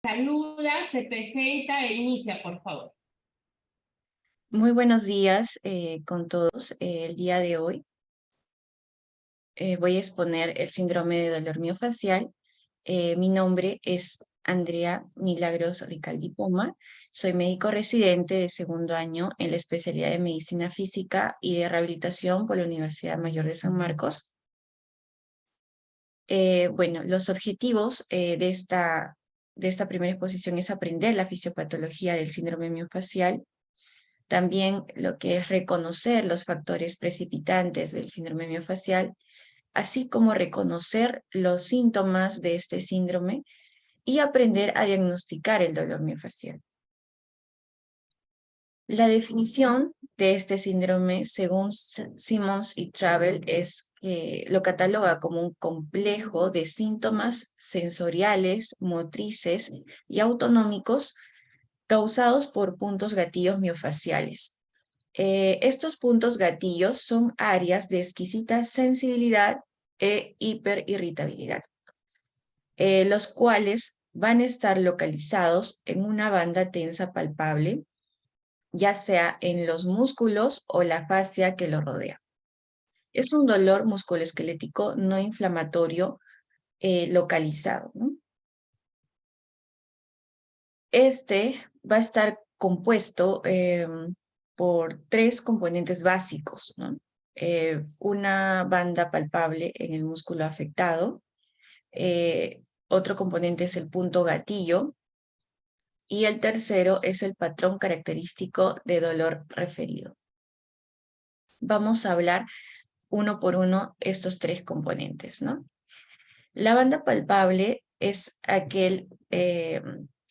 Saluda, se presenta e inicia, por favor. Muy buenos días con todos. El día de hoy voy a exponer el síndrome de dolor miofacial. Mi nombre es Andrea Milagros Ricaldi Poma. Soy médico residente de segundo año en la especialidad de Medicina Física y de Rehabilitación por la Universidad Mayor de San Marcos. Bueno, los objetivos de esta primera exposición es aprender la fisiopatología del síndrome miofacial. También lo que es reconocer los factores precipitantes del síndrome miofacial, así como reconocer los síntomas de este síndrome y aprender a diagnosticar el dolor miofacial. La definición de este síndrome, según Simmons y Travel, es que lo cataloga como un complejo de síntomas sensoriales, motrices y autonómicos causados por puntos gatillos miofaciales. Estos puntos gatillos son áreas de exquisita sensibilidad e hiperirritabilidad, los cuales van a estar localizados en una banda tensa palpable, ya sea en los músculos o la fascia que lo rodea. Es un dolor musculoesquelético no inflamatorio localizado, ¿no? Este va a estar compuesto por tres componentes básicos, ¿no? Una banda palpable en el músculo afectado, otro componente es el punto gatillo, y el tercero es el patrón característico de dolor referido. Vamos a hablar uno por uno estos tres componentes, ¿no? La banda palpable es aquel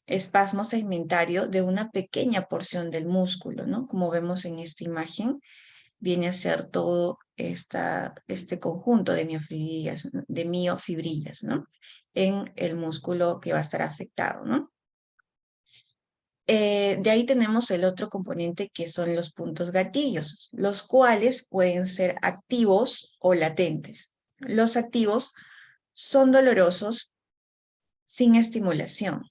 espasmo segmentario de una pequeña porción del músculo, ¿no? Como vemos en esta imagen, viene a ser todo este conjunto de miofibrillas, ¿no? En el músculo que va a estar afectado, ¿no? De ahí tenemos el otro componente que son los puntos gatillos, los cuales pueden ser activos o latentes. Los activos son dolorosos sin estimulación.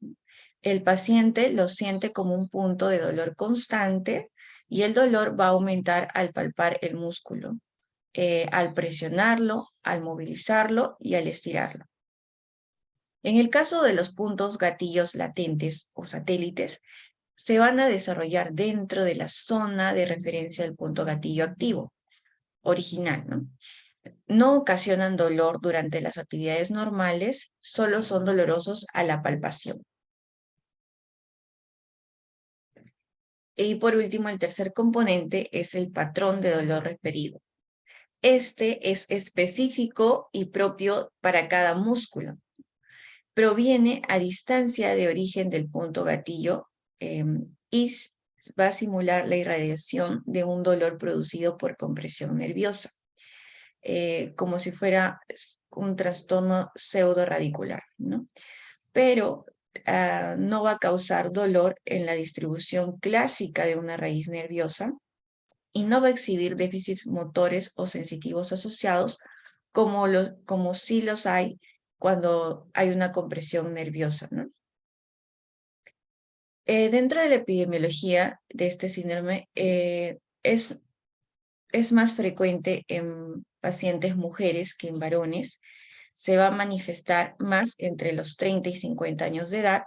El paciente lo siente como un punto de dolor constante y el dolor va a aumentar al palpar el músculo, al presionarlo, al movilizarlo y al estirarlo. En el caso de los puntos gatillos latentes o satélites, se van a desarrollar dentro de la zona de referencia del punto gatillo activo original, ¿no? No ocasionan dolor durante las actividades normales, solo son dolorosos a la palpación. Y por último, el tercer componente es el patrón de dolor referido. Este es específico y propio para cada músculo. Proviene a distancia de origen del punto gatillo y va a simular la irradiación de un dolor producido por compresión nerviosa, como si fuera un trastorno pseudoradicular, ¿no? Pero no va a causar dolor en la distribución clásica de una raíz nerviosa y no va a exhibir déficits motores o sensitivos asociados como sí los hay cuando hay una compresión nerviosa, ¿no? Dentro de la epidemiología de este síndrome es más frecuente en pacientes mujeres que en varones. Se va a manifestar más entre los 30 y 50 años de edad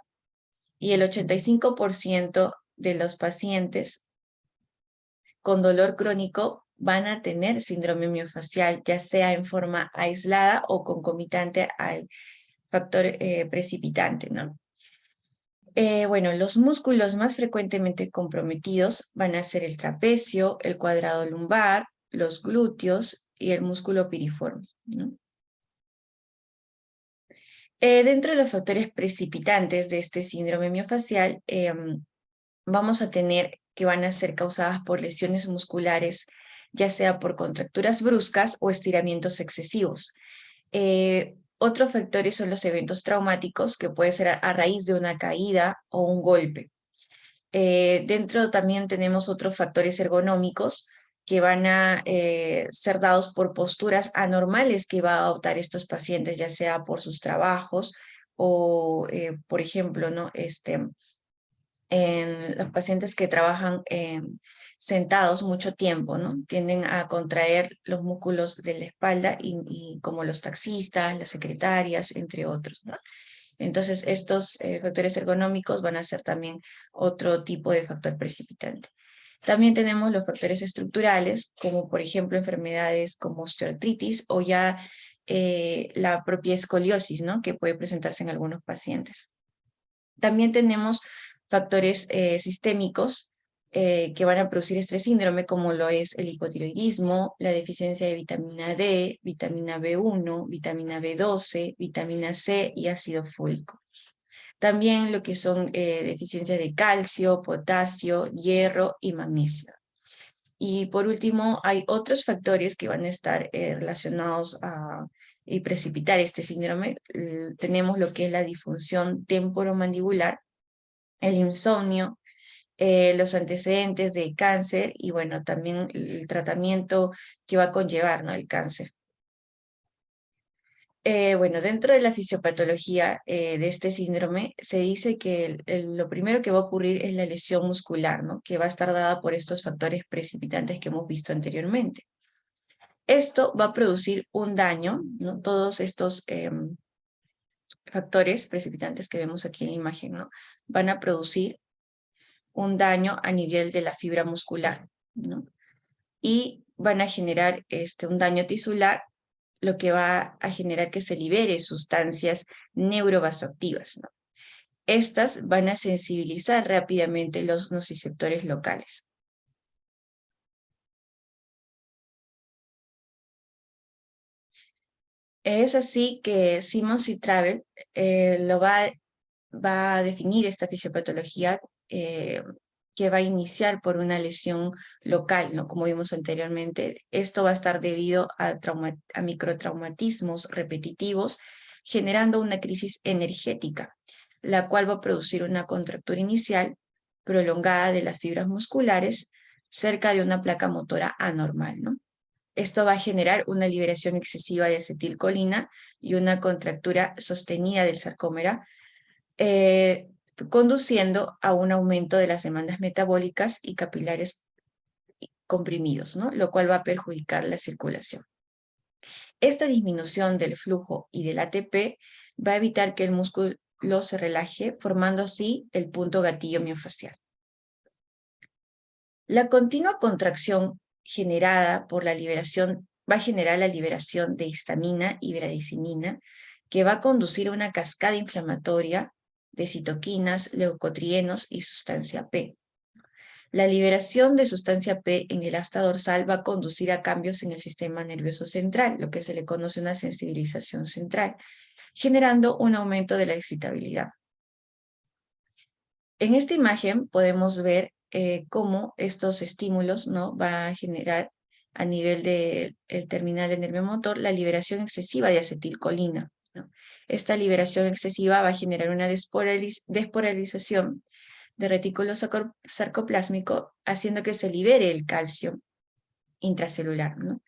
y el 85% de los pacientes con dolor crónico van a tener síndrome miofacial, ya sea en forma aislada o concomitante al factor precipitante, ¿no? Bueno, los músculos más frecuentemente comprometidos van a ser el trapecio, el cuadrado lumbar, los glúteos y el músculo piriforme, ¿no? Dentro de los factores precipitantes de este síndrome miofacial, vamos a tener que van a ser causadas por lesiones musculares, ya sea por contracturas bruscas o estiramientos excesivos. Otros factores son los eventos traumáticos, que puede ser a raíz de una caída o un golpe. Dentro también tenemos otros factores ergonómicos que van a ser dados por posturas anormales que va a adoptar estos pacientes, ya sea por sus trabajos o, por ejemplo, ¿no? En los pacientes que trabajan sentados mucho tiempo, ¿no? Tienden a contraer los músculos de la espalda y como los taxistas, las secretarias, entre otros, ¿no? Entonces, estos factores ergonómicos van a ser también otro tipo de factor precipitante. También tenemos los factores estructurales, como por ejemplo enfermedades como osteoartritis o ya la propia escoliosis, ¿no? Que puede presentarse en algunos pacientes. También tenemos factores sistémicos que van a producir este síndrome, como lo es el hipotiroidismo, la deficiencia de vitamina D, vitamina B1, vitamina B12, vitamina C y ácido fólico. También lo que son deficiencias de calcio, potasio, hierro y magnesio. Y por último, hay otros factores que van a estar relacionados y precipitar este síndrome. Tenemos lo que es la disfunción temporomandibular, el insomnio, los antecedentes de cáncer y bueno, también el tratamiento que va a conllevar, ¿no? El cáncer. Bueno, dentro de la fisiopatología de este síndrome, se dice que lo primero que va a ocurrir es la lesión muscular, ¿no? Que va a estar dada por estos factores precipitantes que hemos visto anteriormente. Esto va a producir un daño, ¿no? Todos estos factores precipitantes que vemos aquí en la imagen, ¿no? Van a producir un daño a nivel de la fibra muscular, ¿no? Y van a generar un daño tisular, lo que va a generar que se libere sustancias neurovasoactivas, ¿no? Estas van a sensibilizar rápidamente los nociceptores locales. Es así que Simmons y Travel va a definir esta fisiopatología que va a iniciar por una lesión local, ¿no? Como vimos anteriormente. Esto va a estar debido a microtraumatismos repetitivos, generando una crisis energética, la cual va a producir una contractura inicial prolongada de las fibras musculares cerca de una placa motora anormal, ¿no? Esto va a generar una liberación excesiva de acetilcolina y una contractura sostenida del sarcómera, conduciendo a un aumento de las demandas metabólicas y capilares comprimidos, ¿no? Lo cual va a perjudicar la circulación. Esta disminución del flujo y del ATP va a evitar que el músculo se relaje, formando así el punto gatillo miofascial. La continua contracción generada por la liberación va a generar la liberación de histamina y bradicinina, que va a conducir a una cascada inflamatoria de citoquinas, leucotrienos y sustancia P. La liberación de sustancia P en el asta dorsal va a conducir a cambios en el sistema nervioso central, lo que se le conoce una sensibilización central, generando un aumento de la excitabilidad. En esta imagen podemos ver cómo estos estímulos, ¿no? Va a generar a nivel del terminal del nervio motor la liberación excesiva de acetilcolina, ¿no? Esta liberación excesiva va a generar una despolarización de retículo sarcoplásmico, haciendo que se libere el calcio intracelular, ¿no?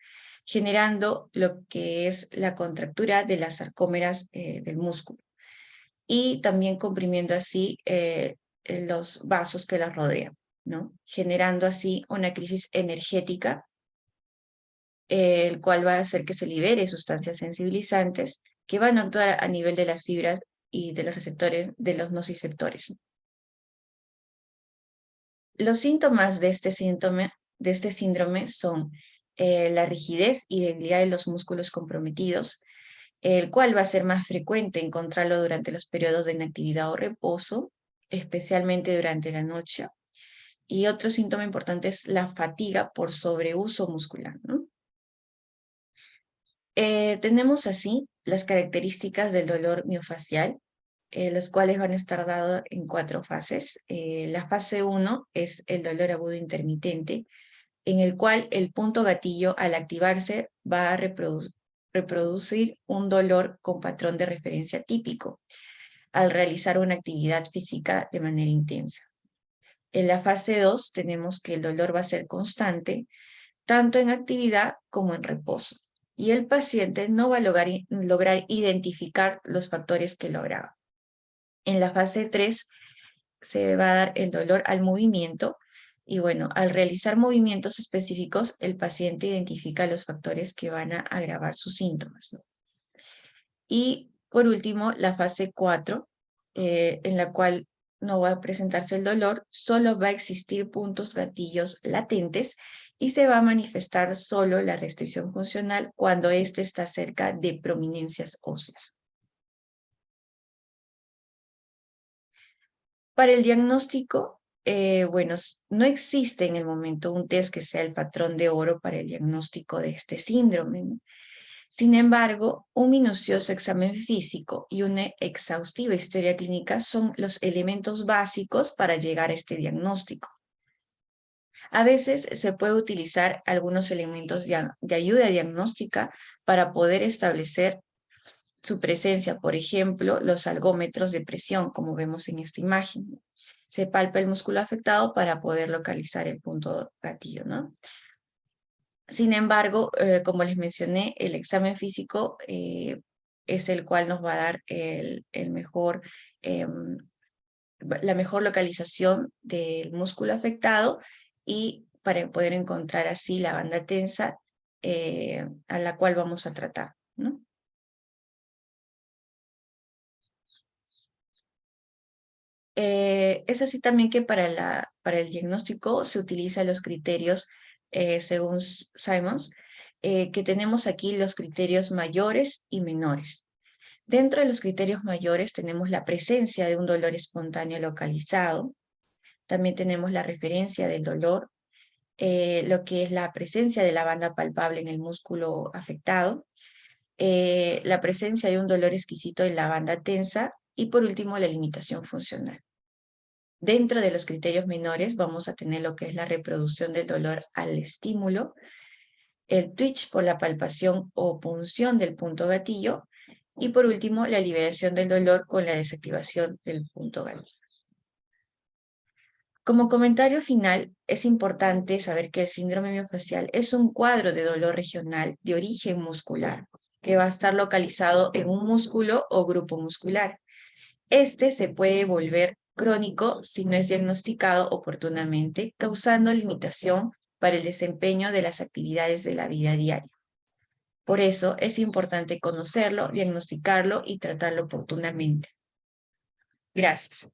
Generando lo que es la contractura de las sarcómeras del músculo y también comprimiendo así los vasos que las rodean, ¿no? Generando así una crisis energética, el cual va a hacer que se libere sustancias sensibilizantes que van a actuar a nivel de las fibras y de los receptores, de los nociceptores. Los síntomas de este síndrome son la rigidez y debilidad de los músculos comprometidos, el cual va a ser más frecuente encontrarlo durante los periodos de inactividad o reposo, especialmente durante la noche. Y otro síntoma importante es la fatiga por sobreuso muscular, ¿no? Tenemos así las características del dolor miofascial, los cuales van a estar dados en 4 fases. La fase 1 es el dolor agudo intermitente, en el cual el punto gatillo al activarse va a reproducir un dolor con patrón de referencia típico al realizar una actividad física de manera intensa. En la fase 2 tenemos que el dolor va a ser constante, tanto en actividad como en reposo, y el paciente no va a lograr identificar los factores que lo agravan. En la fase 3 se va a dar el dolor al movimiento y bueno, al realizar movimientos específicos, el paciente identifica los factores que van a agravar sus síntomas, ¿no? Y por último, la fase 4, en la cual no va a presentarse el dolor, solo va a existir puntos gatillos latentes y se va a manifestar solo la restricción funcional cuando éste está cerca de prominencias óseas. Para el diagnóstico, bueno, no existe en el momento un test que sea el patrón de oro para el diagnóstico de este síndrome, ¿no? Sin embargo, un minucioso examen físico y una exhaustiva historia clínica son los elementos básicos para llegar a este diagnóstico. A veces se puede utilizar algunos elementos de ayuda diagnóstica para poder establecer su presencia, por ejemplo, los algómetros de presión, como vemos en esta imagen. Se palpa el músculo afectado para poder localizar el punto gatillo, ¿no? Sin embargo, como les mencioné, el examen físico es el cual nos va a dar la mejor localización del músculo afectado y para poder encontrar así la banda tensa a la cual vamos a tratar, ¿no? Es así también que para el diagnóstico se utilizan los criterios, según Simons, que tenemos aquí los criterios mayores y menores. Dentro de los criterios mayores tenemos la presencia de un dolor espontáneo localizado, también tenemos la referencia del dolor, lo que es la presencia de la banda palpable en el músculo afectado, la presencia de un dolor exquisito en la banda tensa y por último la limitación funcional. Dentro de los criterios menores vamos a tener lo que es la reproducción del dolor al estímulo, el twitch por la palpación o punción del punto gatillo y por último la liberación del dolor con la desactivación del punto gatillo. Como comentario final, es importante saber que el síndrome miofascial es un cuadro de dolor regional de origen muscular que va a estar localizado en un músculo o grupo muscular. Este se puede volver crónico si no es diagnosticado oportunamente, causando limitación para el desempeño de las actividades de la vida diaria. Por eso es importante conocerlo, diagnosticarlo y tratarlo oportunamente. Gracias.